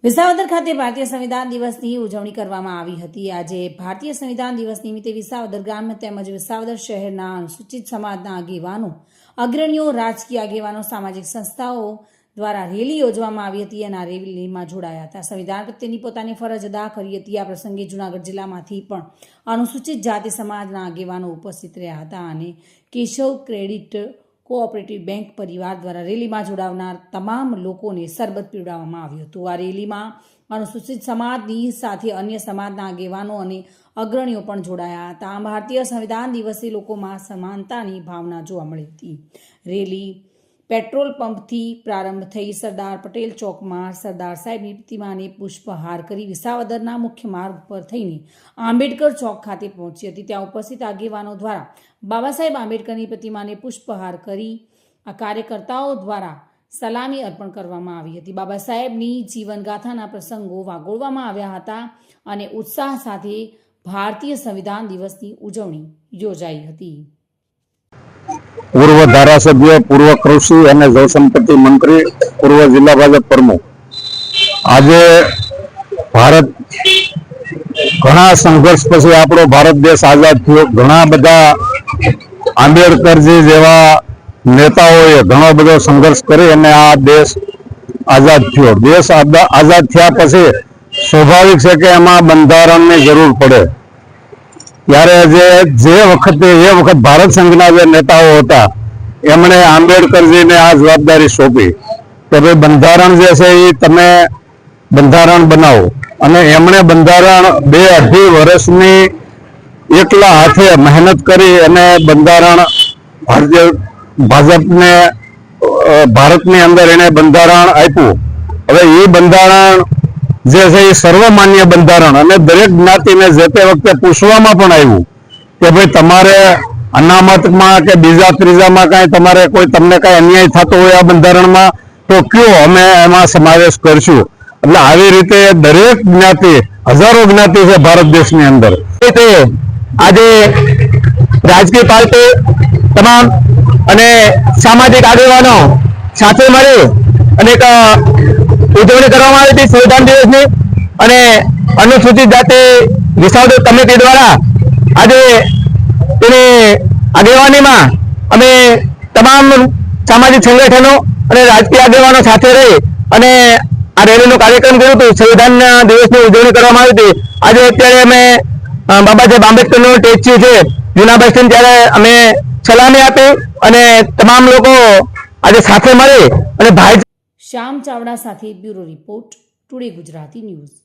વિસાવદર ખાતે ભારતીય સંવિધાન દિવસની ઉજવણી કરવામાં આવી હતી। આજે ભારતીય સંવિધાન દિવસ નિમિત્તે વિસાવદર ગ્રામ્ય તેમજ વિસાવદર શહેરના અનુસૂચિત સમાજના આગેવાનો, અગ્રણીઓ, રાજકીય આગેવાનો, સામાજિક સંસ્થાઓ દ્વારા રેલી યોજવામાં આવી હતી અને આ રેલીમાં જોડાયા હતા। સંવિધાન પ્રત્યેની પોતાની ફરજ અદા કરી હતી। આ પ્રસંગે જૂનાગઢ જિલ્લામાંથી પણ અનુસૂચિત જાતિ સમાજના આગેવાનો ઉપસ્થિત રહ્યા હતા અને કેશવ ક્રેડિટ કોઓપરેટિવ બેંક પરિવાર દ્વારા રેલીમાં જોડાવનાર તમામ લોકોને શરબત પીવડાવવામાં આવ્યું હતું। આ રેલીમાં અનુસૂચિત સમાજની સાથે અન્ય સમાજના આગેવાનો અને અગ્રણીઓ પણ જોડાયા હતા। આમ ભારતીય સંવિધાન દિવસે લોકોમાં સમાનતાની ભાવના જોવા મળી હતી। રેલી પેટ્રોલ પંપથી પ્રારંભ થઈ સરદાર પટેલ ચોકમાં સરદાર સાહેબની પ્રતિમાને પુષ્પહાર કરી વિસાવદરના મુખ્ય માર્ગ પર થઈને આંબેડકર ચોક ખાતે પહોંચી હતી। ત્યાં ઉપસ્થિત આગેવાનો દ્વારા બાબા સાહેબ આંબેડકરની પ્રતિમાને પુષ્પહાર કરી આ કાર્યકર્તાઓ દ્વારા સલામી અર્પણ કરવામાં આવી હતી। બાબા સાહેબની જીવનગાથાના પ્રસંગો વાગોળવામાં આવ્યા હતા અને ઉત્સાહ સાથે ભારતીય સંવિધાન દિવસની ઉજવણી યોજાઈ હતી। પૂર્વ ધારાસભ્ય, પૂર્વ કૃષિ અને જળસંપત્તિ મંત્રી, પૂર્વ જિલ્લા ભાજપ પ્રમુખ, આજે ભારત ઘણા સંઘર્ષ પછી આપણો ભારત દેશ આઝાદ થયો। ઘણા બધા આંબેડકરજી જેવા નેતાઓએ ઘણો બધો સંઘર્ષ કરી અને આ દેશ આઝાદ થયો। દેશ આઝાદ થયા પછી સ્વાભાવિક છે કે એમાં બંધારણની જરૂર પડે। ત્યારે જે વખતે એ વખત ભારત સંઘના જે નેતાઓ હતા એમણે આંબેડકરજીને આ જવાબદારી સોંપી કે ભાઈ બંધારણ જે છે એ તમે બંધારણ બનાવો, અને એમણે બંધારણ 2-2.5 વર્ષની એકલા હાથે મહેનત કરી અને બંધારણ ભાજપને ભારતની અંદર એને બંધારણ આપ્યું। હવે એ બંધારણ જે છે એ સર્વમાન્ય બંધારણ અને દરેક જ્ઞાતિને જે તે વખતે પૂછવામાં પણ આવ્યું કે ભાઈ તમારે અનામતમાં કે બીજા ત્રીજામાં કાંઈ તમારે કોઈ તમને કાંઈ અન્યાય થતો હોય આ બંધારણમાં તો કયો, અમે એમાં સમાવેશ કરશું। એટલે આવી રીતે દરેક જ્ઞાતિ, હજારો જ્ઞાતિ છે ભારત દેશની અંદર। આજે રાજકીય પાર્ટી તમામ અને સામાજિક આગેવાનો સાથે મળી અને એક ઉજવણી કરવામાં આવી હતી સંવિધાન દિવસની, અને અનુસૂચિત જાતિ વિસાવદર કમિટી દ્વારા આજે તેની આગેવાનીમાં અમે તમામ સામાજિક સંગઠનો અને રાજકીય આગેવાનો સાથે રહી અને આ રેલીનો કાર્યક્રમ કર્યો હતો। સંવિધાન દિવસની ઉજવણી કરવામાં આવી હતી। આજે અત્યારે અમે બાબા સાહેબ આંબેડકરનું સ્ટેચ્યુ છે જૂના બસ સ્ટેન્ડ, ત્યારે અમે સલામી આપી અને તમામ લોકો આજે સાથે મળી અને ભાઈ શ્યામ ચાવડા સાથે bureau report, today Gujarati news.